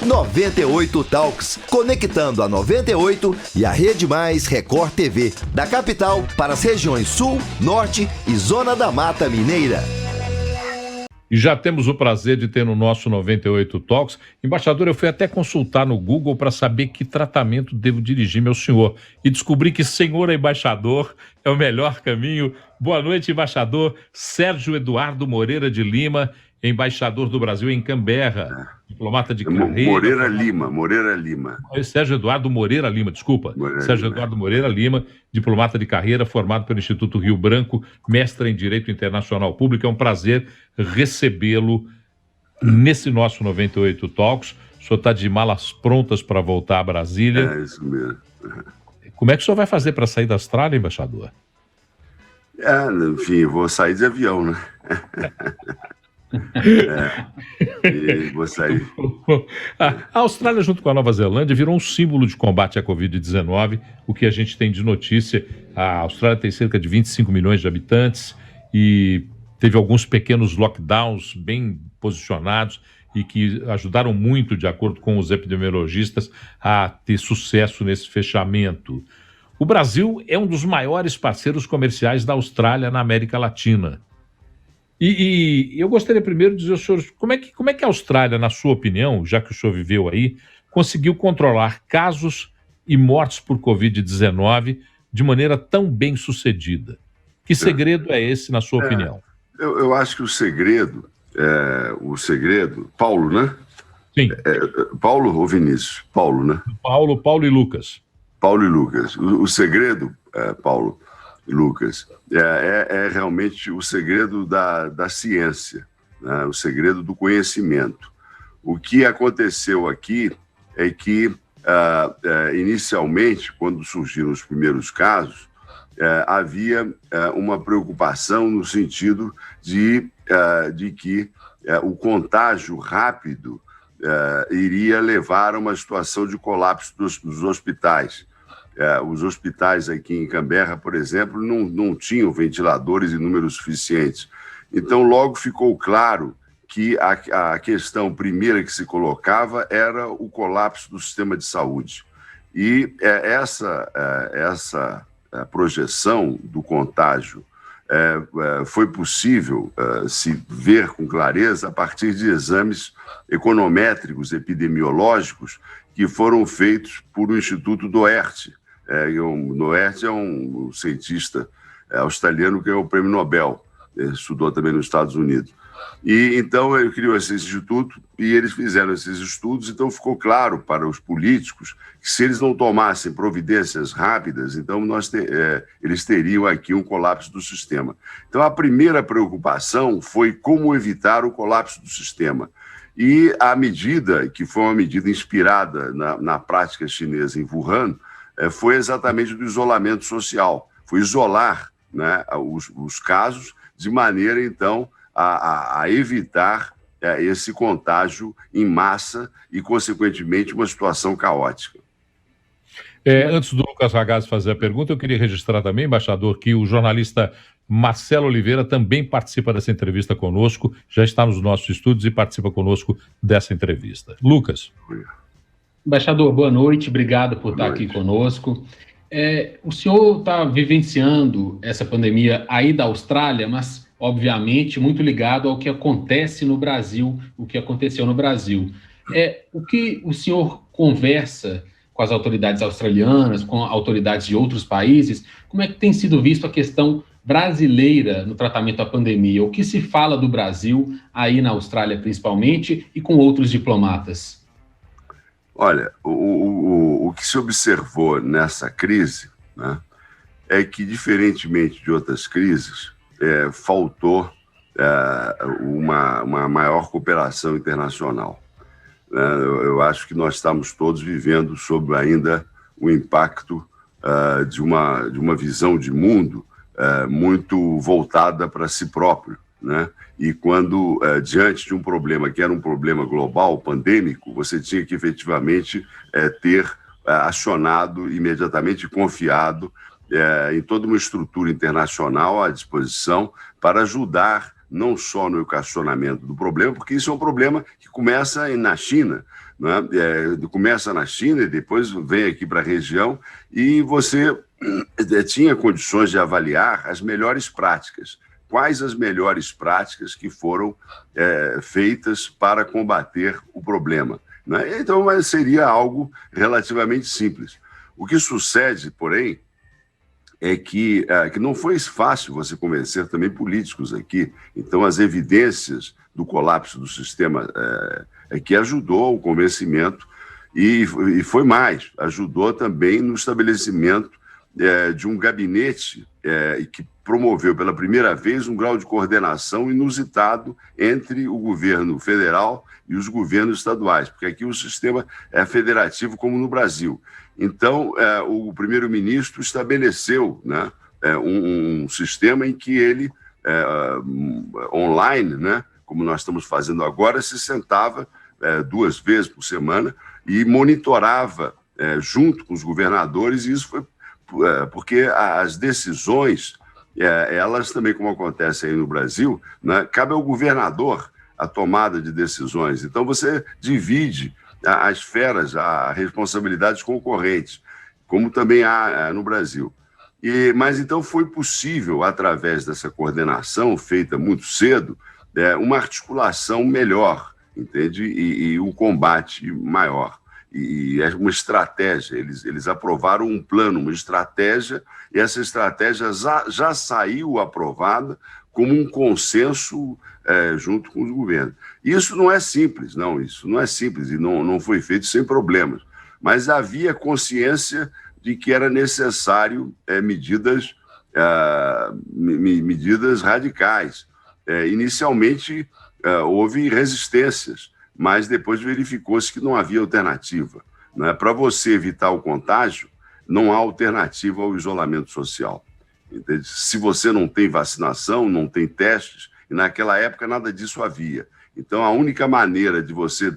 98 Talks, conectando a 98 e a Rede Mais Record TV, da capital para as regiões Sul, Norte e Zona da Mata Mineira. E já temos o prazer de ter no nosso 98 Talks. Embaixador, eu fui até consultar no Google para saber que tratamento devo dirigir meu senhor. E descobri que senhor embaixador é o melhor caminho. Boa noite, embaixador Sérgio Eduardo Moreira de Lima, embaixador do Brasil em Canberra, diplomata de carreira. Moreira Lima. Sérgio Eduardo Moreira Lima, desculpa. Sérgio Eduardo Moreira Lima, diplomata de carreira, formado pelo Instituto Rio Branco, mestre em Direito Internacional Público. É um prazer recebê-lo nesse nosso 98 Talks. O senhor está de malas prontas para voltar a Brasília. É isso mesmo. Como é que o senhor vai fazer para sair da Austrália, embaixador? Enfim, vou sair de avião, né? Vou sair. A Austrália, junto com a Nova Zelândia, virou um símbolo de combate à Covid-19. O que a gente tem de notícia, a Austrália tem cerca de 25 milhões de habitantes e teve alguns pequenos lockdowns bem posicionados e que ajudaram muito, de acordo com os epidemiologistas, a ter sucesso nesse fechamento. O Brasil é um dos maiores parceiros comerciais da Austrália na América Latina. E eu gostaria primeiro de dizer ao senhor, como é que a Austrália, na sua opinião, já que o senhor viveu aí, conseguiu controlar casos e mortes por Covid-19 de maneira tão bem sucedida? Que segredo é esse, na sua opinião? Eu acho que o segredo, Paulo, né? Sim. Paulo ou Vinícius? Paulo, né? Paulo e Lucas. Paulo e Lucas. O segredo, Paulo e Lucas, é realmente o segredo da ciência, né? O segredo do conhecimento. O que aconteceu aqui é que, inicialmente, quando surgiram os primeiros casos, havia uma preocupação no sentido de que o contágio rápido iria levar a uma situação de colapso dos hospitais. Os hospitais aqui em Canberra, por exemplo, não tinham ventiladores em números suficientes. Então, logo ficou claro que a questão primeira que se colocava era o colapso do sistema de saúde. E essa projeção do contágio foi possível se ver com clareza a partir de exames econométricos, epidemiológicos, que foram feitos por o Instituto Doherty. O Doherty é um cientista australiano que ganhou o Prêmio Nobel, estudou também nos Estados Unidos. E então ele criou esse instituto e eles fizeram esses estudos, então ficou claro para os políticos que se eles não tomassem providências rápidas, então eles teriam aqui um colapso do sistema. Então a primeira preocupação foi como evitar o colapso do sistema. E a medida, que foi uma medida inspirada na prática chinesa em Wuhan, foi exatamente do isolamento social. Foi isolar, né, os casos de maneira, então, a evitar esse contágio em massa e, consequentemente, uma situação caótica. Antes do Lucas Ragazzi fazer a pergunta, eu queria registrar também, embaixador, que o jornalista Marcelo Oliveira também participa dessa entrevista conosco, já está nos nossos estúdios e participa conosco dessa entrevista. Lucas. Embaixador, boa noite, obrigado por estar aqui conosco. O senhor está vivenciando essa pandemia aí da Austrália, mas, obviamente, muito ligado ao que acontece no Brasil, o que aconteceu no Brasil. O que o senhor conversa com as autoridades australianas, com autoridades de outros países, como é que tem sido visto a questão brasileira no tratamento da pandemia? O que se fala do Brasil, aí na Austrália principalmente, e com outros diplomatas? Olha, o que se observou nessa crise, né, é que, diferentemente de outras crises, faltou uma maior cooperação internacional. Eu acho que nós estamos todos vivendo sob ainda o impacto de uma visão de mundo muito voltada para si próprio, né? E quando, diante de um problema que era um problema global, pandêmico, você tinha que efetivamente ter acionado imediatamente e confiado em toda uma estrutura internacional à disposição para ajudar não só no equacionamento do problema, porque isso é um problema que começa na China, né? Começa na China e depois vem aqui para a região, e você tinha condições de avaliar as melhores práticas. Quais as melhores práticas que foram feitas para combater o problema, né? Então, mas seria algo relativamente simples. O que sucede, porém, é que não foi fácil você convencer também políticos aqui. Então, as evidências do colapso do sistema que ajudou o convencimento e foi mais, ajudou também no estabelecimento de um gabinete que promoveu pela primeira vez um grau de coordenação inusitado entre o governo federal e os governos estaduais, porque aqui o sistema é federativo como no Brasil. Então, o primeiro-ministro estabeleceu, né, um sistema em que ele, online, né, como nós estamos fazendo agora, se sentava 2 vezes por semana e monitorava junto com os governadores, e isso foi porque as decisões, elas também, como acontece aí no Brasil, né, cabe ao governador a tomada de decisões. Então, você divide as esferas, as responsabilidades concorrentes, como também há no Brasil. Mas, então, foi possível, através dessa coordenação feita muito cedo, uma articulação melhor, entende? E um combate maior. E é uma estratégia, eles aprovaram um plano, uma estratégia, e essa estratégia já saiu aprovada como um consenso junto com os governos. Isso não é simples, e não foi feito sem problemas, mas havia consciência de que era necessário medidas radicais. Inicialmente, houve resistências, mas depois verificou-se que não havia alternativa, né? Para você evitar o contágio, não há alternativa ao isolamento social. Entende? Se você não tem vacinação, não tem testes, e naquela época nada disso havia. Então, a única maneira de você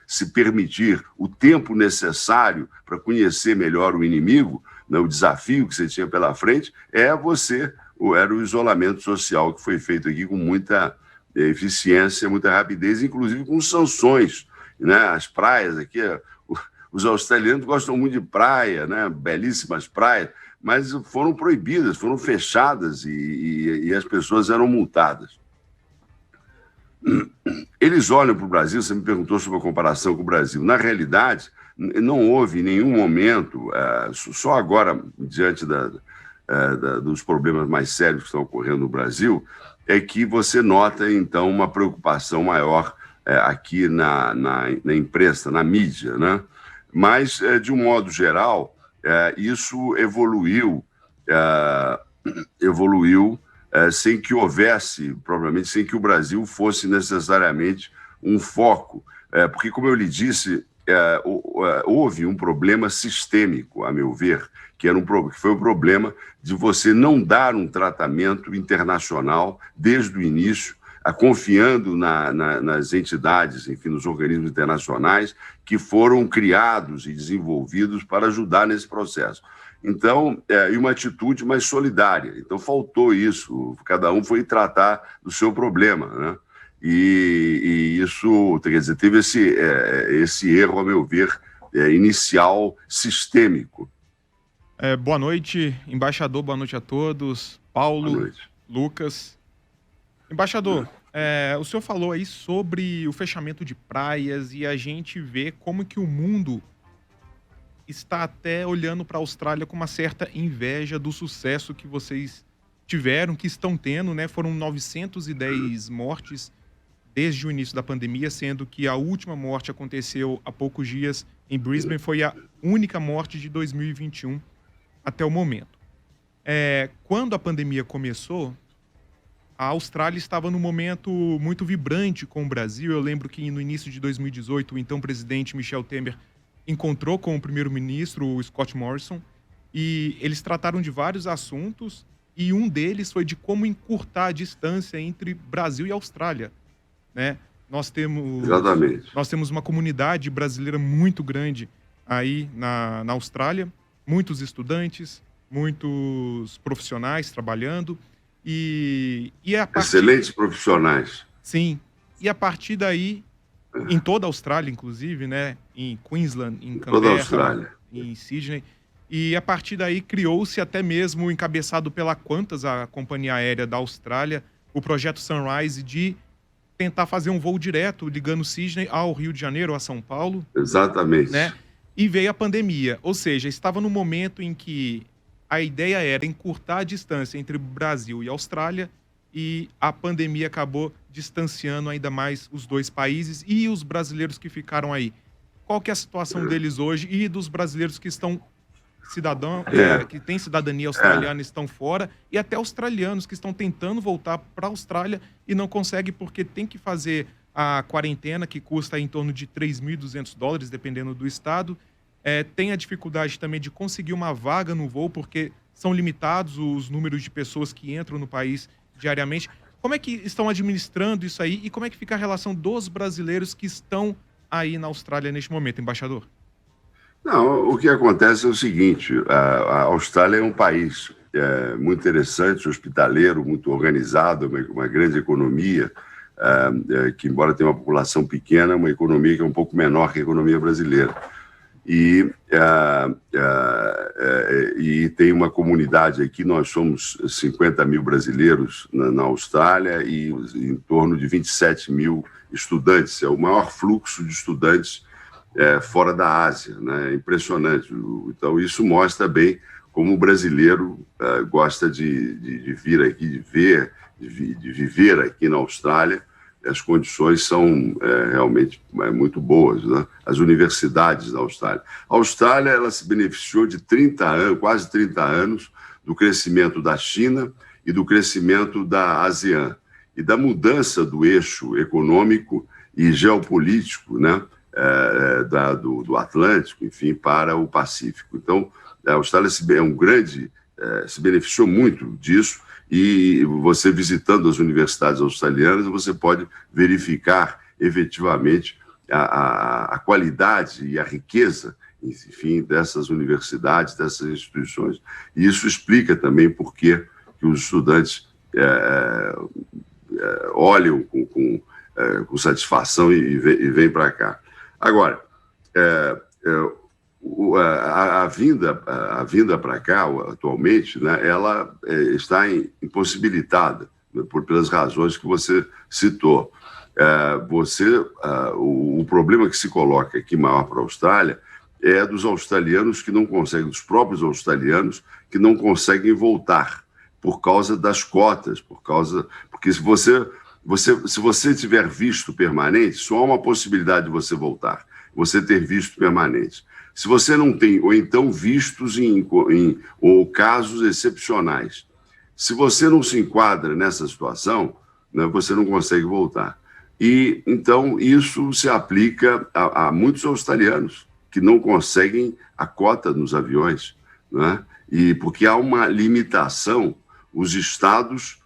se permitir o tempo necessário para conhecer melhor o inimigo, né, o desafio que você tinha pela frente, era o isolamento social, que foi feito aqui com muita eficiência, muita rapidez, inclusive com sanções, né? As praias aqui, os australianos gostam muito de praia, né? Belíssimas praias, mas foram proibidas, foram fechadas e as pessoas eram multadas. Eles olham para o Brasil, você me perguntou sobre a comparação com o Brasil. Na realidade, não houve em nenhum momento, só agora, diante dos problemas mais sérios que estão ocorrendo no Brasil, é que você nota, então, uma preocupação maior aqui na imprensa, na mídia, né? Mas, de um modo geral, isso evoluiu sem que houvesse, provavelmente, sem que o Brasil fosse necessariamente um foco. Porque, como eu lhe disse, houve um problema sistêmico, a meu ver, que foi o problema de você não dar um tratamento internacional desde o início, confiando nas entidades, enfim, nos organismos internacionais que foram criados e desenvolvidos para ajudar nesse processo. Então, e uma atitude mais solidária. Então, faltou isso, cada um foi tratar do seu problema, né? E isso, quer dizer, teve esse erro, a meu ver, inicial, sistêmico. Boa noite, embaixador, boa noite a todos. Paulo, Lucas. Embaixador, o senhor falou aí sobre o fechamento de praias e a gente vê como que o mundo está até olhando para a Austrália com uma certa inveja do sucesso que vocês tiveram, que estão tendo, né? Foram 910 mortes desde o início da pandemia, sendo que a última morte aconteceu há poucos dias em Brisbane, foi a única morte de 2021 até o momento. Quando a pandemia começou, a Austrália estava num momento muito vibrante com o Brasil. Eu lembro que no início de 2018, o então presidente Michel Temer encontrou com o primeiro-ministro, o Scott Morrison, e eles trataram de vários assuntos, e um deles foi de como encurtar a distância entre Brasil e Austrália, né? Nós temos uma comunidade brasileira muito grande aí na Austrália, muitos estudantes, muitos profissionais trabalhando, e a partir... Excelentes profissionais. Sim, e a partir daí em toda a Austrália, inclusive, né? Em Queensland, em Toda a Canberra, Austrália. em Sydney. E a partir daí criou-se até mesmo, encabeçado pela Qantas, a companhia aérea da Austrália, o projeto Sunrise de tentar fazer um voo direto ligando Sydney ao Rio de Janeiro, a São Paulo. Exatamente. Né? E veio a pandemia. Ou seja, estava no momento em que a ideia era encurtar a distância entre Brasil e Austrália, e a pandemia acabou distanciando ainda mais os dois países e os brasileiros que ficaram aí. Qual que é a situação deles hoje e dos brasileiros que estão que têm cidadania australiana estão fora, e até australianos que estão tentando voltar para a Austrália e não conseguem porque tem que fazer a quarentena, que custa em torno de $3.200, dependendo do estado. Tem a dificuldade também de conseguir uma vaga no voo, porque são limitados os números de pessoas que entram no país diariamente. Como é que estão administrando isso aí e como é que fica a relação dos brasileiros que estão aí na Austrália neste momento, embaixador? Não, o que acontece é o seguinte, a Austrália é um país muito interessante, hospitaleiro, muito organizado, uma grande economia, que embora tenha uma população pequena, é uma economia que é um pouco menor que a economia brasileira. E tem uma comunidade aqui, nós somos 50 mil brasileiros na Austrália e em torno de 27 mil estudantes, é o maior fluxo de estudantes fora da Ásia, né? É impressionante. Então, isso mostra bem como o brasileiro gosta de vir aqui, de viver aqui na Austrália. As condições são realmente muito boas, né? As universidades da Austrália. A Austrália ela se beneficiou de 30 anos, quase 30 anos, do crescimento da China e do crescimento da ASEAN, e da mudança do eixo econômico e geopolítico, né? Do Atlântico, enfim, para o Pacífico. Então, a Austrália se beneficiou muito disso, e você visitando as universidades australianas, você pode verificar efetivamente a qualidade e a riqueza, enfim, dessas universidades, dessas instituições. E isso explica também por que os estudantes olham com satisfação e vêm para cá. Agora, a vinda para cá, atualmente, né, ela está impossibilitada, né, pelas razões que você citou. O problema que se coloca aqui maior para a Austrália é dos australianos que não conseguem, dos próprios australianos que não conseguem voltar por causa das cotas, porque se você tiver visto permanente, só há uma possibilidade de você voltar, você ter visto permanente. Se você não tem, ou então vistos ou casos excepcionais, se você não se enquadra nessa situação, né, você não consegue voltar. E então isso se aplica a muitos australianos que não conseguem a cota nos aviões, né? E porque há uma limitação, os estados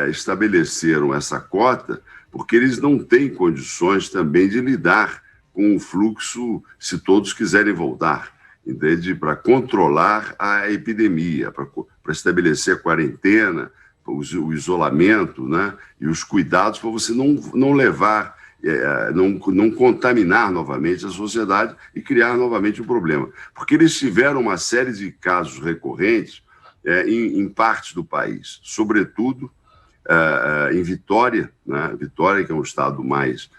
estabeleceram essa cota porque eles não têm condições também de lidar com o fluxo, se todos quiserem voltar, entende? Para controlar a epidemia, para estabelecer a quarentena, o isolamento, né? E os cuidados para você não levar, não contaminar novamente a sociedade e criar novamente um problema. Porque eles tiveram uma série de casos recorrentes em partes do país, sobretudo em Vitória, né? Vitória, que é um estado mais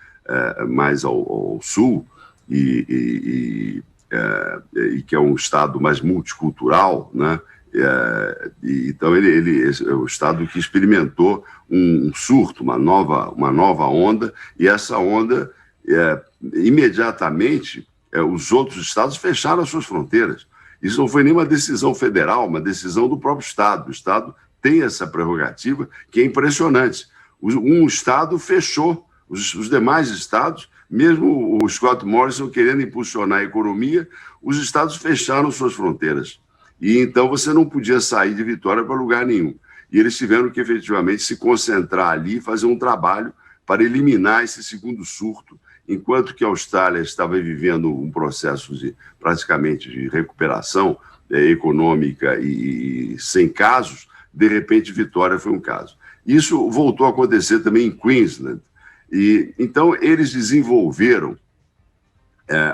ao sul e que é um estado mais multicultural, né? Então ele é o estado que experimentou um surto, uma nova onda, e essa onda imediatamente os outros estados fecharam as suas fronteiras. Isso não foi nenhuma decisão federal, uma decisão do próprio estado. O estado tem essa prerrogativa que é impressionante. Um estado fechou, os demais estados, mesmo o Scott Morrison querendo impulsionar a economia, os estados fecharam suas fronteiras. E então você não podia sair de Vitória para lugar nenhum. E eles tiveram que efetivamente se concentrar ali e fazer um trabalho para eliminar esse segundo surto, enquanto que a Austrália estava vivendo um processo praticamente de recuperação econômica e sem casos, de repente Vitória foi um caso. Isso voltou a acontecer também em Queensland. E então eles desenvolveram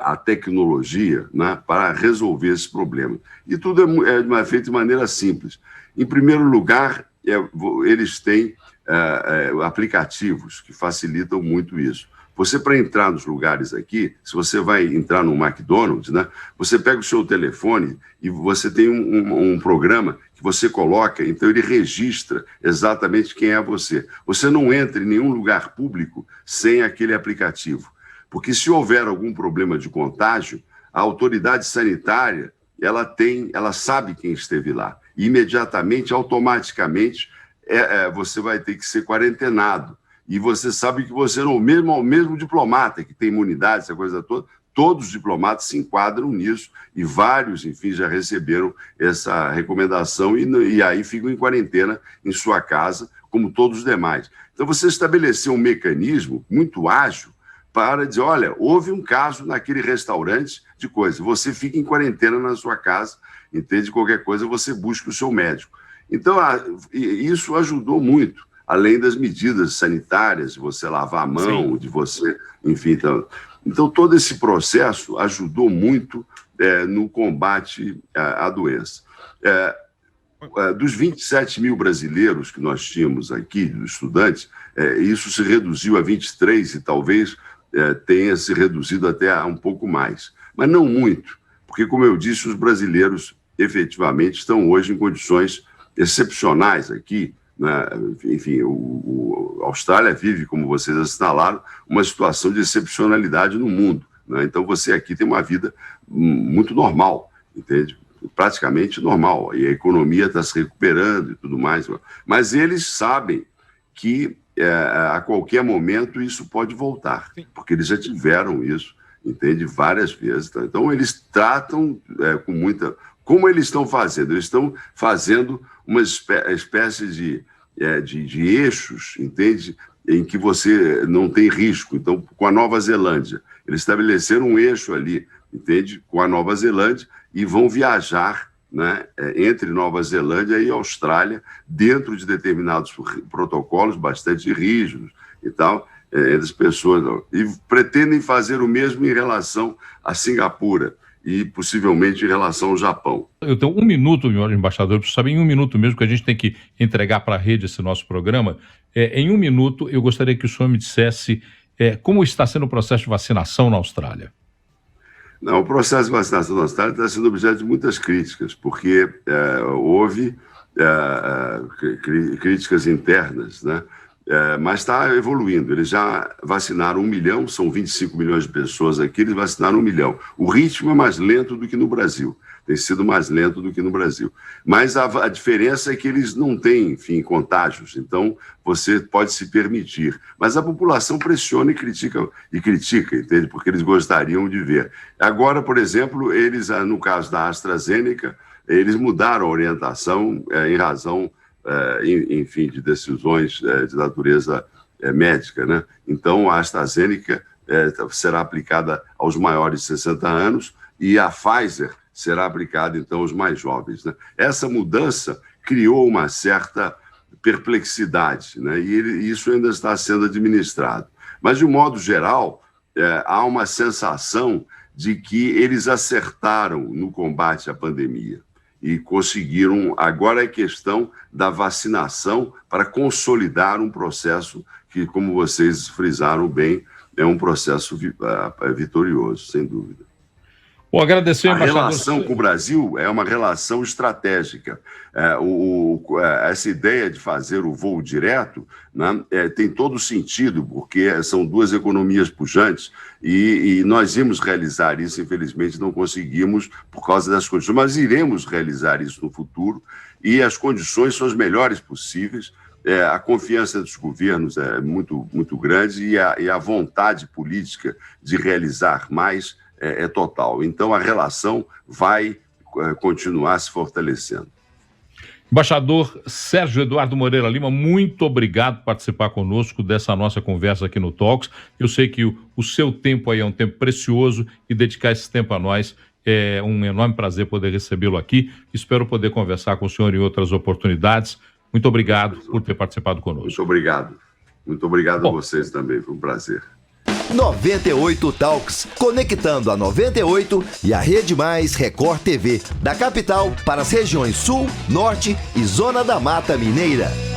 a tecnologia, né, para resolver esse problema. E tudo é feito de maneira simples. Em primeiro lugar, eles têm aplicativos que facilitam muito isso. Você, para entrar nos lugares aqui, se você vai entrar no McDonald's, né, você pega o seu telefone e você tem um programa que você coloca, então ele registra exatamente quem é você. Você não entra em nenhum lugar público sem aquele aplicativo. Porque se houver algum problema de contágio, a autoridade sanitária, ela sabe quem esteve lá. E imediatamente, automaticamente, você vai ter que ser quarentenado. E você sabe que você não, mesmo diplomata, que tem imunidade, essa coisa toda, todos os diplomatas se enquadram nisso, e vários, enfim, já receberam essa recomendação e aí ficam em quarentena em sua casa, como todos os demais. Então, você estabeleceu um mecanismo muito ágil para dizer, olha, houve um caso naquele restaurante de coisa, você fica em quarentena na sua casa, entende? Qualquer coisa, você busca o seu médico. Então, isso ajudou muito, além das medidas sanitárias, de você lavar a mão, sim, de você, enfim. Então, todo esse processo ajudou muito no combate à doença. Dos 27 mil brasileiros que nós tínhamos aqui, dos estudantes, isso se reduziu a 23 e talvez tenha se reduzido até a um pouco mais. Mas não muito, porque, como eu disse, os brasileiros efetivamente estão hoje em condições excepcionais aqui, né? Enfim, a Austrália vive, como vocês assinalaram, uma situação de excepcionalidade no mundo, né? Então você aqui tem uma vida muito normal, entende? Praticamente normal, e a economia está se recuperando e tudo mais, mas eles sabem que a qualquer momento isso pode voltar, porque eles já tiveram isso, entende, várias vezes. Tá? Então eles tratam com muita... Como eles estão fazendo? Eles estão fazendo uma espécie de eixos, entende, em que você não tem risco. Então, com a Nova Zelândia, eles estabeleceram um eixo ali, entende, com a Nova Zelândia, e vão viajar, né, entre Nova Zelândia e Austrália, dentro de determinados protocolos bastante rígidos e tal, entre as pessoas. E pretendem fazer o mesmo em relação a Singapura e possivelmente em relação ao Japão. Eu tenho um minuto, meu embaixador, eu preciso saber em um minuto mesmo, que a gente tem que entregar para a rede esse nosso programa. Em um minuto, eu gostaria que o senhor me dissesse como está sendo o processo de vacinação na Austrália. Não, o processo de vacinação na Austrália está sendo objeto de muitas críticas, porque houve críticas internas, né? Mas está evoluindo. Eles já vacinaram 1 milhão, são 25 milhões de pessoas aqui, eles vacinaram 1 milhão. O ritmo é mais lento do que no Brasil, tem sido mais lento do que no Brasil. Mas a diferença é que eles não têm, enfim, contágios, então você pode se permitir. Mas a população pressiona e critica, entende? Porque eles gostariam de ver. Agora, por exemplo, eles, no caso da AstraZeneca, eles mudaram a orientação em razão... enfim, de decisões de natureza médica, né? Então, a AstraZeneca será aplicada aos maiores de 60 anos e a Pfizer será aplicada, então, aos mais jovens, né? Essa mudança criou uma certa perplexidade, né? E isso ainda está sendo administrado. Mas, de um modo geral, há uma sensação de que eles acertaram no combate à pandemia. E conseguiram, agora é questão da vacinação para consolidar um processo que, como vocês frisaram bem, é um processo vitorioso, sem dúvida. Bom, agradecer, a relação com o Brasil é uma relação estratégica. Essa ideia de fazer o voo direto, né, tem todo sentido, porque são duas economias pujantes e nós íamos realizar isso, infelizmente não conseguimos por causa das condições, mas iremos realizar isso no futuro e as condições são as melhores possíveis. A confiança dos governos é muito, muito grande e a vontade política de realizar mais é total. Então, a relação vai continuar se fortalecendo. Embaixador Sérgio Eduardo Moreira Lima, muito obrigado por participar conosco dessa nossa conversa aqui no Talks. Eu sei que o seu tempo aí é um tempo precioso e dedicar esse tempo a nós é um enorme prazer poder recebê-lo aqui. Espero poder conversar com o senhor em outras oportunidades. Muito obrigado por ter participado conosco. Muito obrigado. Muito obrigado a vocês também, foi um prazer. 98 Talks, conectando a 98 e a Rede Mais Record TV, da capital para as regiões Sul, Norte e Zona da Mata Mineira.